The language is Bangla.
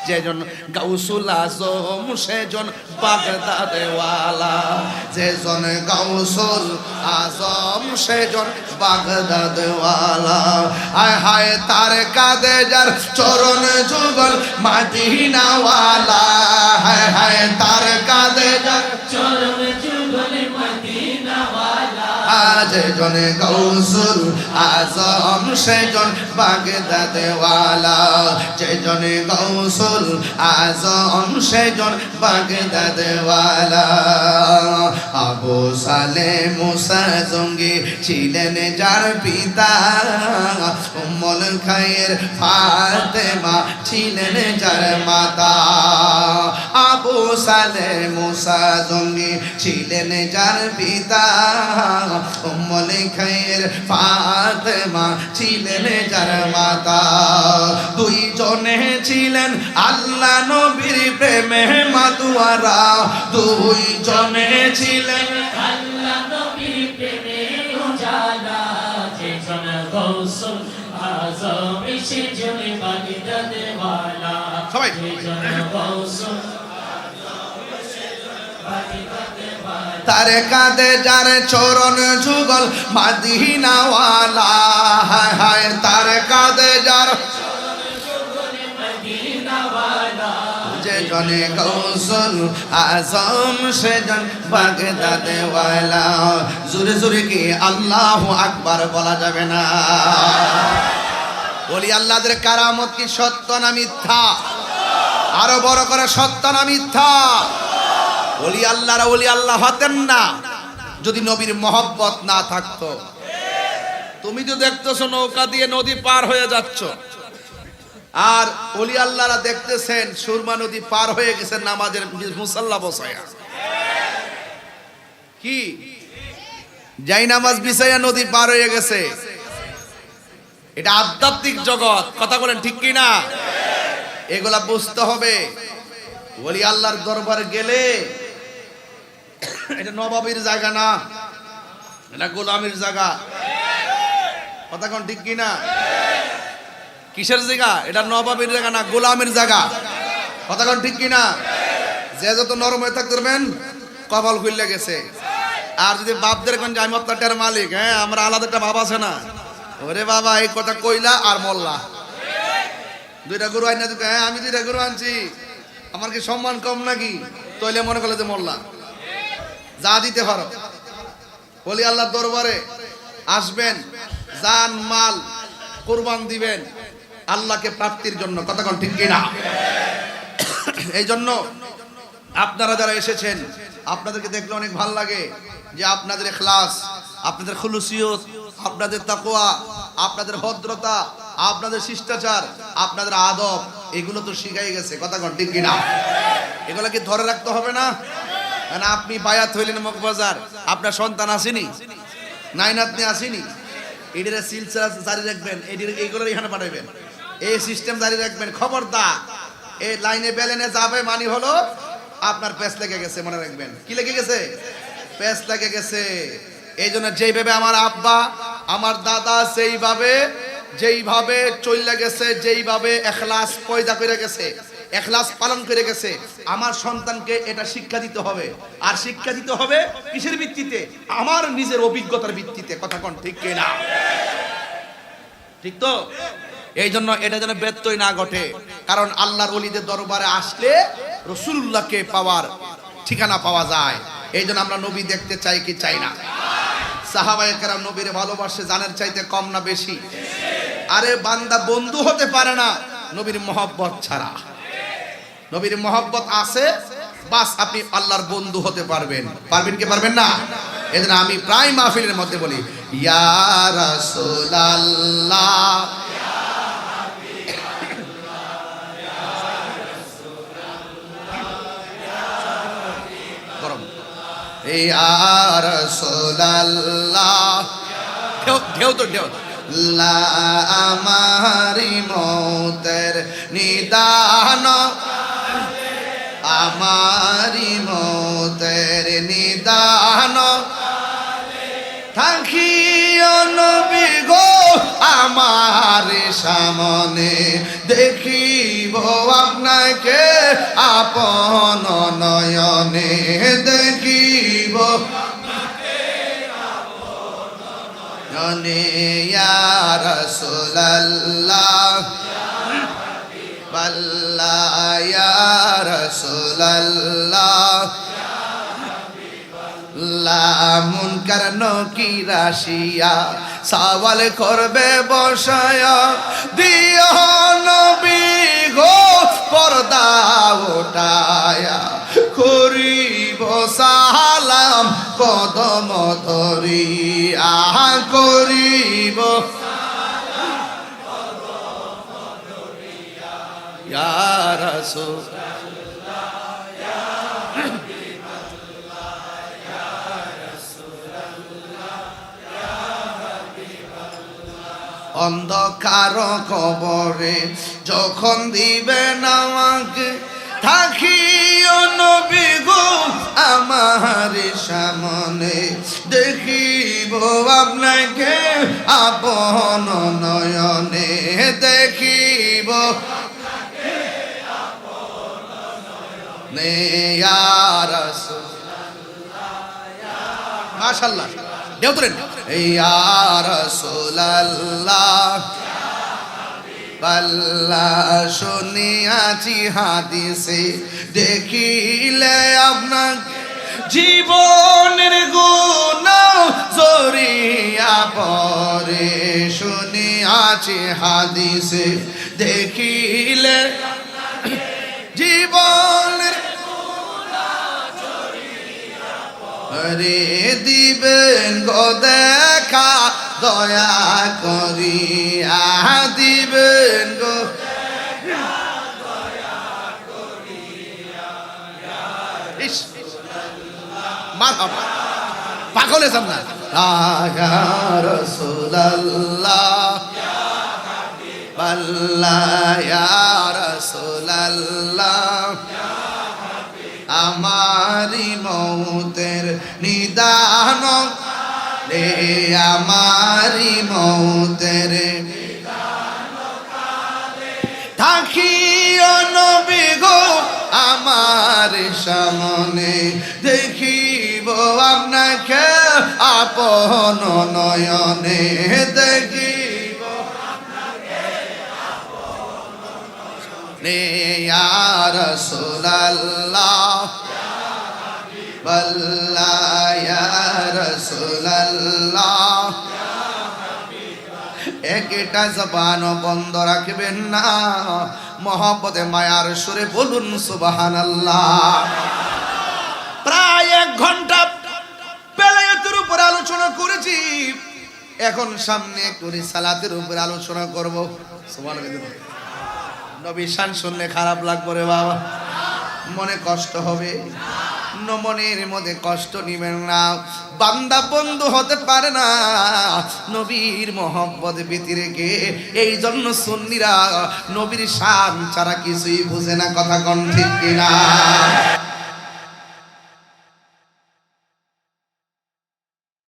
যেজন গাউসুল আজম সেজন বাগদাদওয়ালা, যেজন গাউসুল আজম সেজন বাগদাদওয়ালা। হায় হায় তার কাঁধে যার চরণ যুগল মদিনাওয়ালা, হায় হায় তার কাঁধে যার চরণ যুগল মদিনাওয়ালা। যেজন গাউসুল আজম সেজন বাগদাদওয়ালা, যেজন গাউসুল আজম সেজন বাগদাদওয়ালা। আবু সালেহ মুসা জঙ্গি ছিলেন যার পিতা, উম্মুল খায়ের ফাতেমা ছিলেন যার মাতা। আবু সালেহ মুসা জঙ্গি ছিলেন যার পিতা, উম্মুল খায়ের ফাতেমা ছিলেন যার মাতা। দুইজনে ছিলেন আল্লাহ নবীর প্রেমে মাতুয়ারা, দুইজনে ছিলেন আল্লাহ নবীর প্রেমে উজালা। যেজন গাউসুল আজম সেজন বাগদাদওয়ালা, সবাই যেজন গাউসুল আজম সেজন বাগদাদওয়ালা। তার কাঁধে যার চরণ যুগল মদিনাওয়ালা, হায় হায় তার কাঁধে যার যেজন গাউসুল আজম সেজন বাগদাদওয়ালা। জোরে জোরে কি আল্লাহু আকবার বলা যাবে না? বলি আল্লাহদের কারামত কি সত্য না মিথ্যা? আরো বড় করে সত্য না মিথ্যা? বলি আল্লাহরা ওলি আল্লাহ হতেন না যদি নবীর মহব্বত না থাকতো। তুমি তো দেখতেছো নৌকা দিয়ে নদী পার হয়ে যাচ্ছ, আর ওলি আল্লাহরা দেখতেছেন সুরমা নদী পার হয়ে গেছে নামাজের মুসাল্লা বসায়া। কি যাই নামাজ বিছাইয়া নদী পার হয়ে গেছে। এটা আধ্যাত্মিক জগৎ, কথা বলেন ঠিক কি না? এগুলা বুঝতে হবে। ওলি আল্লাহর দরবারে গেলে এটা নবাবের জায়গা না, এটা গোলামের জায়গা। কথা কোন ঠিক কি না? কিসের জায়গা? এটা নবাবের জায়গা না, গোলামের জায়গা। কথা কোন ঠিক কি না? যে যত নরম হয়ে থাকতে পারবেন কপাল খুললে গেছে। আর যদি বাপদের কোন আমি আপনার মালিক, হ্যাঁ আমরা আলাদা একটা বাপ আছে না, ওরে বাবা এই কথা কইলা আর মল্লা। দুইটা গরু আইনা দিতে, হ্যাঁ আমি দুইটা গরু আনছি, আমার কি সম্মান কম নাকি? তইলে মনে করলে যে মল্লা, যা দিতে পারো। বলি আল্লাহর দরবারে আসবেন, জান মাল কুরবান দিবেন আল্লাহকে প্রাপ্তির জন্য। কথা কোন ঠিক কিনা? এই জন্য আপনারা যারা এসেছেন আপনাদেরকে দেখলে অনেক ভালো লাগে যে আপনাদের ইখলাস, আপনাদের খুলুসিয়ত, আপনাদের তাকওয়া, আপনাদের ভদ্রতা, আপনাদের শিষ্টাচার, আপনাদের আদব, এগুলো তো শিখাই গেছে। কথা কোন ঠিক কিনা? এগুলো কি ধরে রাখতে হবে না? কারণ আপনি বায়াত হইলেন মগবাজার, আপনার সন্তান আসেনি, নাইনাতনি আসেনি, এটির সিলসিলা জারি রাখবেন, এইগুলোর এখানে পাঠাবেন, এই সিস্টেম জারি রাখবেন। খবরদার এই লাইনে বেলেনে যাবে মানে হলো আপনার পেস লেগে গেছে, মনে রাখবেন। কি লেগে গেছে? পেস লেগে গেছে। এই জন্য যেইভাবে আমার আব্বা আমার দাদা যেইভাবে চলে গেছে, যেইভাবে ইখলাস পয়দা করে গেছে, ইখলাস পালন করে গেছে, আমার সন্তানকে এটা শিক্ষা দিতে হবে। আর শিক্ষা দিতে হবে কিসের ভিত্তিতে? আমার নিজের অভিজ্ঞতার ভিত্তিতে। কথা কোন ঠিক কি না? ঠিক তো? এই জন্য এটা যেন ব্যত্যয় না ঘটে। কারণ আল্লাহর ওলিদের দরবারে আসলে রাসূলুল্লাহকে পাওয়ার ঠিকানা পাওয়া যায়। এই জন্য আমরা নবী দেখতে চাই কি চাই না? সাহাবায়ে কেরাম নবীর ভালোবাসে জানের চাইতে কম না বেশি? আরে বান্দা বন্ধু হতে পারে না নবীর মহব্বত ছাড়া। নবীর মহব্বত আছে, বাস আপনি আল্লাহর বন্ধু হতে পারবেন। পারবেন কি পারবেন না? এজন্য আমি প্রায় মাহফিলের মধ্যে বলি ইয়া রাসূলুল্লাহ, ইয়া রাসূলুল্লাহ, ঢেউ তো ঢেউ। লা আমারি মৌতের নিদান, আমারি মৌতের নিদান, থাকিও নবী গো আমার সামনে দেখিব আপনাকে আপন নয়নে দেখিব নয়নে ইয়া রাসূলুল্লাহ আল্লাহ ইয়া রাসূলুল্লাহ মুনকার নকির আসিয়া সওয়াল করবে বসায়া দিও নবী গো পর্দা উঠায়া করিব সালাম কদম ধরিয়া করিব ইয়া রাসূল অন্ধকার কবরে যখন দিবেন আমাকে থাকিও নবী গো আমার সামনে দেখিব আপনাকে আপন নয়নে দেখিব ইয়া রাসূলুল্লাহ মাশাআল্লাহ দেও তোরেন ইয়া রাসূলুল্লাহ আল্লাহ শুনিয়াছি হাদিসে দেখিলে আপনাকে জীবনের গুনাহ জড়িয়া পড়ে শুনিয়াছি হাদিসে দেখিলে জীবনের রে দিবেন গো দেখা দয়া করিয়া দিবেন গো মারহাবা পাগলে যাব না ইয়া রাসূলুল্লাহ আল্লাহ ইয়া রাসূলুল্লাহ আমারি মৌতের নিদান রে আমারি মৌতের থাকিও নবী গো আমার সামনে দেখিব আপনাকে আপন নয়নে দেখিব ইয়া রাসূলুল্লাহ আল্লাহ ইয়া রাসূলুল্লাহ একটা জবান বন্ধ রাখবেন না মহব্বতে মায়ার সুরে বলুন সুবহানাল্লাহ প্রায় 1 ঘন্টা বেলায়েতের উপর আলোচনা করেছি এখন সামনে একটু রিসালাতের উপর আলোচনা করব সুবহানাল্লাহ নবী শান শুনলে খারাপ লাগবে রে বাবা মনে কষ্ট হবে মনের মধ্যে কষ্ট নিবেন না বান্দা বন্ধু হতে পারে না নবীর মহব্বত ভীতি রেখে এই জন্য সুন্নিরা নবীর শান ছাড়া কিছুই বুঝে না কথা কোন ঠিক কিনা